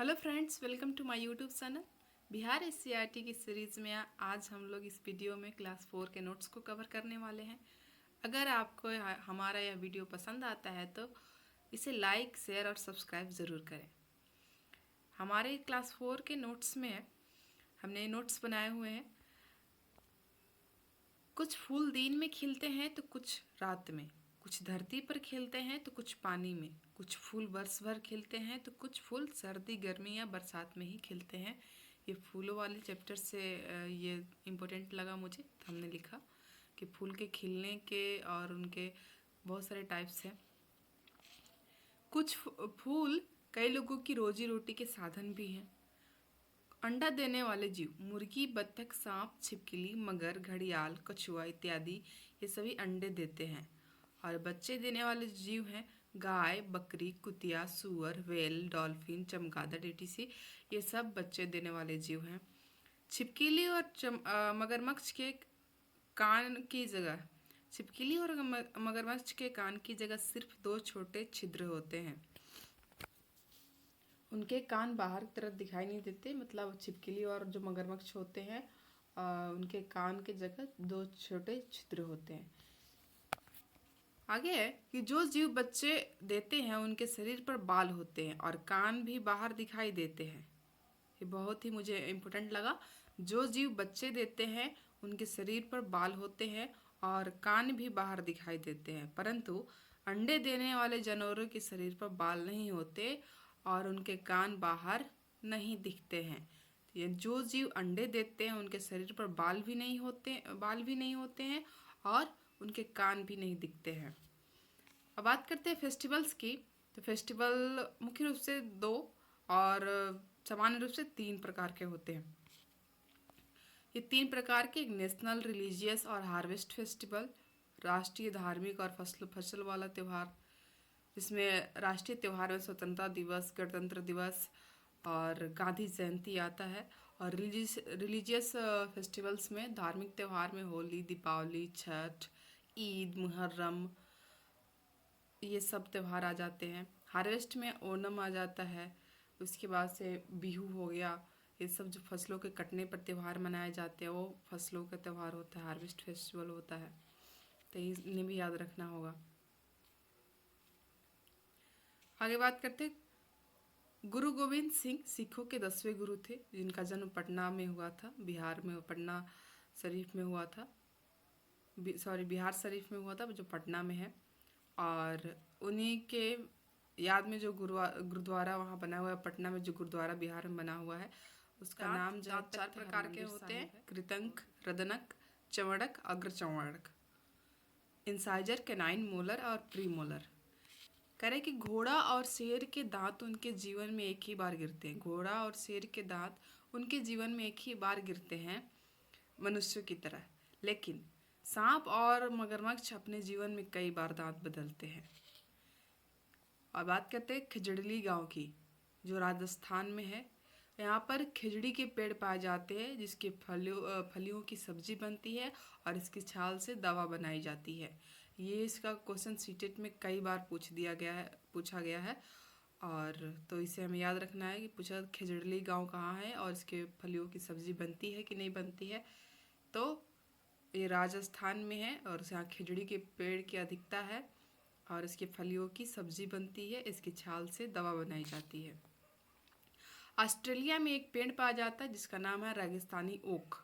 Hello friends, welcome to my YouTube channel. Bihar SCERT की series में आज हम लोग इस वीडियो में क्लास 4 के नोट्स को कवर करने वाले हैं। अगर आपको हमारा यह वीडियो पसंद आता है तो इसे लाइक, शेयर और सब्सक्राइब ज़रूर करें। हमारे क्लास 4 के नोट्स में हमने नोट्स बनाए हुए हैं। कुछ फूल दिन में खिलते हैं तो कुछ रात में, कुछ धरती पर खिलते हैं तो कुछ पानी में, कुछ फूल वर्ष भर खिलते हैं तो कुछ फूल सर्दी, गर्मी या बरसात में ही खिलते हैं। ये फूलों वाले चैप्टर से ये इम्पोर्टेंट लगा मुझे, तो हमने लिखा कि फूल के खिलने के और उनके बहुत सारे टाइप्स हैं। कुछ फूल कई लोगों की रोजी रोटी के साधन भी हैं। अंडा देने वाले जीव मुर्गी, बत्तख, सांप, छिपकली, मगर, घड़ियाल, कछुआ इत्यादि ये सभी अंडे देते हैं। और बच्चे देने वाले जीव हैं गाय, बकरी, कुतिया, सूअर, व्हेल, डॉल्फिन, चमगादड़, etc। ये सब बच्चे देने वाले जीव हैं। छिपकली और मगरमच्छ के कान की जगह छिपकली और मगरमच्छ के कान की जगह सिर्फ 2 छोटे छिद्र होते हैं। उनके कान बाहर की तरफ दिखाई नहीं देते, मतलब छिपकली और जो मगरमच्छ होते हैं उनके कान के जगह 2 छोटे छिद्र होते हैं। आगे है कि जो जीव बच्चे देते हैं उनके शरीर पर बाल होते हैं और कान भी बाहर दिखाई देते हैं। ये बहुत ही मुझे इम्पोर्टेंट लगा। जो जीव बच्चे देते हैं उनके शरीर पर बाल होते हैं और कान भी बाहर दिखाई देते हैं, परंतु अंडे देने वाले जानवरों के शरीर पर बाल नहीं होते और उनके कान बाहर नहीं दिखते हैं। ये जो जीव अंडे देते हैं उनके शरीर पर बाल भी नहीं होते हैं और उनके कान भी नहीं दिखते हैं। अब बात करते हैं फेस्टिवल्स की। तो फेस्टिवल मुख्य रूप से 2 और सामान्य रूप से 3 प्रकार के होते हैं। ये 3 प्रकार के, एक नेशनल, रिलीजियस और हार्वेस्ट फेस्टिवल, राष्ट्रीय, धार्मिक और फसल वाला त्यौहार, जिसमें राष्ट्रीय त्यौहार में स्वतंत्रता दिवस, गणतंत्र दिवस और गांधी जयंती आता है। और रिलीजियस फेस्टिवल्स में धार्मिक त्यौहार में होली, दीपावली, छठ, ईद, मुहर्रम, ये सब त्यौहार आ जाते हैं। हार्वेस्ट में ओणम आ जाता है। उसके बाद से बिहू हो गया। ये सब जो फसलों के कटने पर त्यौहार मनाए जाते हैं वो फसलों का त्यौहार होता है, हार्वेस्ट फेस्टिवल होता है। तो इन्हें भी याद रखना होगा। आगे बात करते हैं। गुरु गोविंद सिंह सिखों के 10वें गुरु थे, जिनका जन्म पटना में हुआ था, बिहार में, पटना शरीफ में हुआ था। बिहार शरीफ में हुआ था, जो पटना में है। और उन्हीं के याद में जो गुरुद्वारा वहाँ बना हुआ है, पटना में जो गुरुद्वारा बिहार में बना हुआ है, उसका नाम जो 4 प्रकार के होते हैं: कृतंक, रदनक, चवड़क, अग्रचवड़क, इंसाइजर, कैनाइन, मोलर और प्रीमोलर। कह रहे कि घोड़ा और शेर के दांत उनके जीवन में एक ही बार गिरते हैं। घोड़ा और शेर के दांत उनके जीवन में एक ही बार गिरते हैं, मनुष्य की तरह। लेकिन सांप और मगरमच्छ अपने जीवन में कई बार दांत बदलते हैं। और बात करते हैं खिजड़ली गांव की, जो राजस्थान में है। यहाँ पर खिजड़ी के पेड़ पाए जाते हैं, जिसके फलियों की सब्जी बनती है और इसकी छाल से दवा बनाई जाती है। ये इसका क्वेश्चन सीटेट में कई बार पूछा गया है। और तो इसे हमें याद रखना है कि पूछा खिजड़ली गांव कहाँ है और इसके फलियों की सब्जी बनती है कि नहीं बनती है। तो ये राजस्थान में है और यहाँ खिजड़ी के पेड़ की अधिकता है और इसके फलियों की सब्जी बनती है, इसकी छाल से दवा बनाई जाती है। ऑस्ट्रेलिया में एक पेड़ पाया जाता है जिसका नाम है रेगिस्तानी ओक।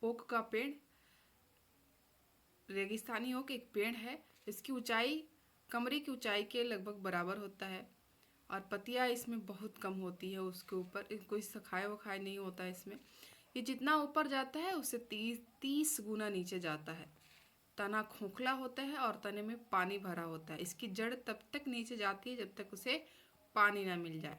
ओक का पेड़, रेगिस्तानी ओक एक पेड़ है। इसकी ऊंचाई कमरे की ऊंचाई के लगभग बराबर होता है और पत्तियां इसमें बहुत कम होती है। उसके ऊपर कोई सखाए वखाए नहीं होता है इसमें। ये जितना ऊपर जाता है उससे 30 गुना नीचे जाता है। तना खोखला होता है और तने में पानी भरा होता है। इसकी जड़ तब तक नीचे जाती है जब तक उसे पानी ना मिल जाए।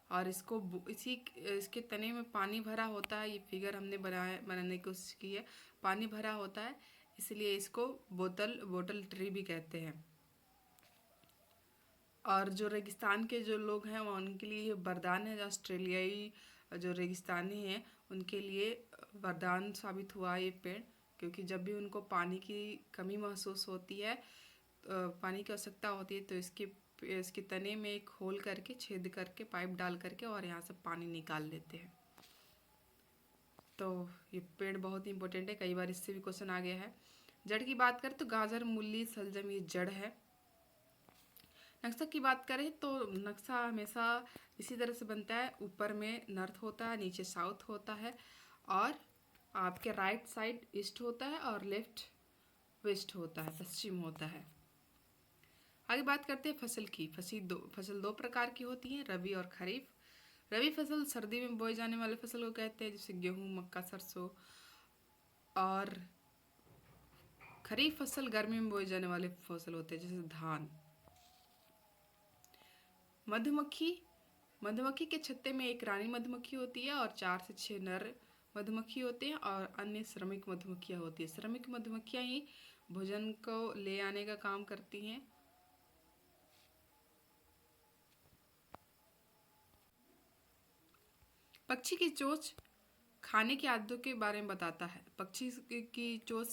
और इसके तने में पानी भरा होता है। ये फिगर हमने बनाने की कोशिश की है। पानी भरा होता है, इसलिए इसको बोतल ट्री भी कहते हैं। और जो रेगिस्तान के जो लोग हैं वह उनके लिए वरदान है। ऑस्ट्रेलियाई जो रेगिस्तानी हैं उनके लिए वरदान साबित हुआ ये पेड़, क्योंकि जब भी उनको पानी की कमी महसूस होती है, पानी की आवश्यकता होती है, तो इसके इसके तने में एक होल करके, छेद करके, पाइप डाल करके और यहाँ से पानी निकाल लेते हैं। तो ये पेड़ बहुत ही इंपॉर्टेंट है, कई बार इससे भी क्वेश्चन आ गया है। जड़ की बात करें तो गाजर, मूली, शलजम ये जड़ है। नक्शा की बात करें तो नक्शा हमेशा इसी तरह से बनता है, ऊपर में नॉर्थ होता है, नीचे साउथ होता है, और आपके राइट साइड ईस्ट होता है और लेफ्ट वेस्ट होता है, पश्चिम होता है। आगे बात करते हैं फसल की। फसल दो प्रकार की होती है, रबी और खरीफ। रबी फसल सर्दी में बोए जाने वाले फसल को कहते हैं, जैसे गेहूं, मक्का, सरसों। और खरीफ फसल गर्मी में बोए जाने वाले फसल होते हैं, जैसे धान। मधुमक्खी के छत्ते में एक रानी मधुमक्खी होती है और 4 से 6 नर मधुमक्खी होते हैं, और अन्य श्रमिक मधुमक्खियां होती है। श्रमिक मधुमक्खियां ही भोजन को ले आने का काम करती हैं। पक्षी की चोंच खाने की आदतों के बारे में बताता है। पक्षी की चोंच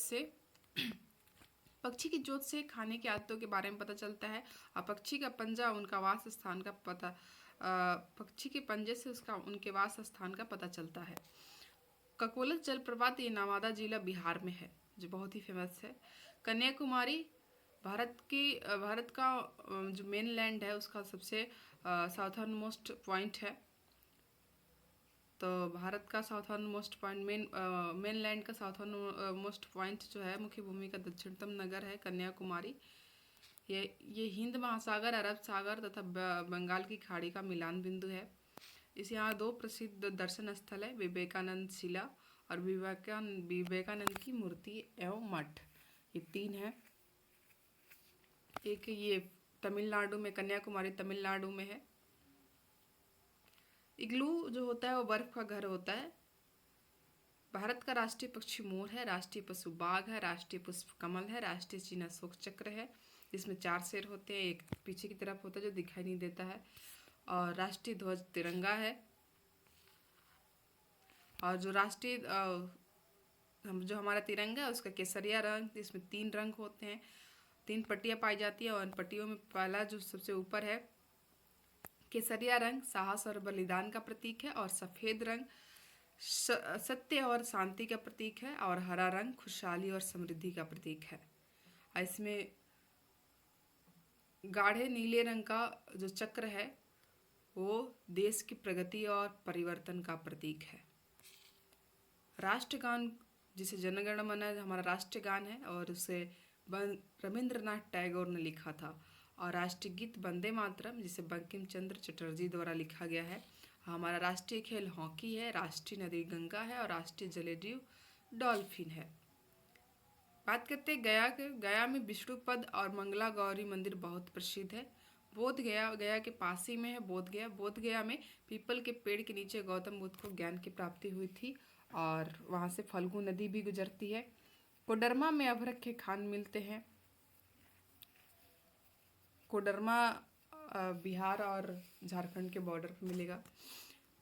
से खाने की आदतों के बारे में पता चलता है, और पक्षी का पंजा उनका वास स्थान का पता पक्षी के पंजे से उनके वास स्थान का पता चलता है। ककोलत जलप्रपात ये नवादा जिला बिहार में है, जो बहुत ही फेमस है। कन्याकुमारी भारत का जो मेन लैंड है उसका सबसे साउथर्न मोस्ट पॉइंट है। तो भारत का southern most point main land का साउथर्न मोस्ट पॉइंट जो है, मुख्य भूमि का दक्षिणतम नगर है कन्याकुमारी। ये हिंद महासागर, अरब सागर तथा बंगाल की खाड़ी का मिलान बिंदु है। इस यहाँ 2 प्रसिद्ध दर्शन स्थल है, विवेकानंद शिला और विवेकानंद की मूर्ति एवं मठ, ये 3 है। एक ये तमिलनाडु में, कन्याकुमारी तमिलनाडु में है। इग्लू जो होता है वो बर्फ का घर होता है। भारत का राष्ट्रीय पक्षी मोर है, राष्ट्रीय पशु बाघ है, राष्ट्रीय पुष्प कमल है, राष्ट्रीय चिन्ह अशोक चक्र है, जिसमें 4 शेर होते हैं, एक पीछे की तरफ होता है जो दिखाई नहीं देता है, और राष्ट्रीय ध्वज तिरंगा है। और जो जो हमारा तिरंगा है उसका केसरिया रंग, इसमें 3 रंग होते हैं, 3 पट्टियां पाई जाती है, और उन पट्टियों में पहला जो सबसे ऊपर है केसरिया रंग साहस और बलिदान का प्रतीक है, और सफेद रंग सत्य और शांति का प्रतीक है, और हरा रंग खुशहाली और समृद्धि का प्रतीक है। इसमें गाढ़े नीले रंग का जो चक्र है वो देश की प्रगति और परिवर्तन का प्रतीक है। राष्ट्रगान, जिसे जनगण मन हमारा राष्ट्रगान है, और उसे रविंद्रनाथ टैगोर ने लिखा था। और राष्ट्रीय गीत वंदे मातरम, जिसे बंकिम चंद्र चटर्जी द्वारा लिखा गया है। हमारा राष्ट्रीय खेल हॉकी है, राष्ट्रीय नदी गंगा है, और राष्ट्रीय जलजीव डॉल्फिन है। बात करते हैं गया में विष्णुपद और मंगला गौरी मंदिर बहुत प्रसिद्ध है। बोध गया के पास ही में है बोध गया में पीपल के पेड़ के नीचे गौतम बुद्ध को ज्ञान की प्राप्ति हुई थी, और वहाँ से फल्गु नदी भी गुजरती है। कोडरमा में अभ्रक के खान मिलते हैं। कोडरमा बिहार और झारखंड के बॉर्डर पर मिलेगा।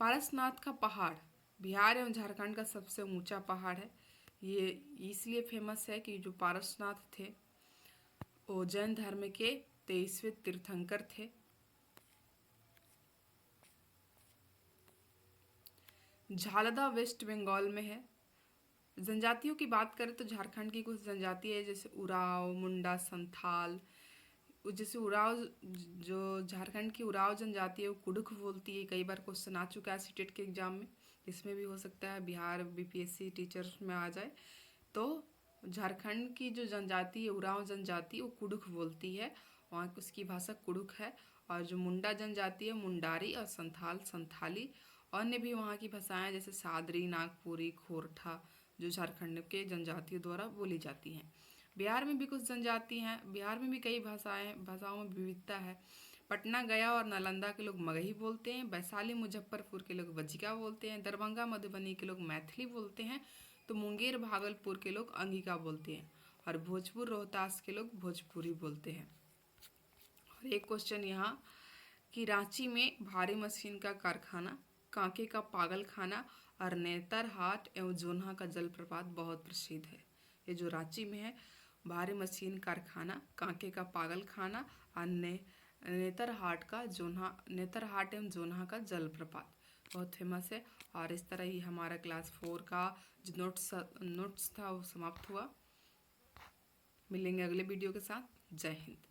पारसनाथ का पहाड़ बिहार एवं झारखंड का सबसे ऊंचा पहाड़ है। ये इसलिए फेमस है कि जो पारसनाथ थे वो जैन धर्म के 23वें तीर्थंकर थे। झालदा वेस्ट बंगाल में है। जनजातियों की बात करें तो झारखंड की कुछ जनजाति है, जैसे उराव, मुंडा, संथाल। जैसे उराव, जो झारखंड की उराव जनजाति है वो कुडुख बोलती है। कई बार क्वेश्चन आ चुका है सीटेट के एग्जाम में, इसमें भी हो सकता है बिहार बीपीएससी टीचर्स में आ जाए। तो झारखंड की जो जनजाति है उराव जनजाति, वो कुडुख बोलती है, वहाँ उसकी भाषा कुडुख है। और जो मुंडा जनजाति है मुंडारी, और संथाल संथाली। अन्य भी वहाँ की भाषाएं जैसे सादरी, नागपुरी, खोरठा, जो झारखंड के जनजातियों द्वारा बोली जाती हैं। बिहार में भी कुछ जनजाति हैं। बिहार में भी कई भाषाओं में विविधता है। पटना, गया और नालंदा के लोग मगही बोलते हैं। वैशाली, मुजफ्फरपुर के लोग वज्जिका बोलते हैं। दरभंगा, मधुबनी के लोग मैथिली बोलते हैं। तो मुंगेर, भागलपुर के लोग अंगिका बोलते हैं। और भोजपुर, रोहतास के लोग भोजपुरी बोलते हैं। और एक क्वेश्चन यहाँ कि रांची में भारी मशीन का कारखाना, कांके का पागल खाना और नेतरहाट एवं जोन्हा का जलप्रपात बहुत प्रसिद्ध है। ये जो रांची में है, भारी मशीन कारखाना, कांके का पागल खाना और नेतरहाट एवं जोन्हा का जलप्रपात बहुत फेमस है। और इस तरह ही हमारा क्लास 4 का जो नोट्स था वो समाप्त हुआ। मिलेंगे अगले वीडियो के साथ। जय हिंद।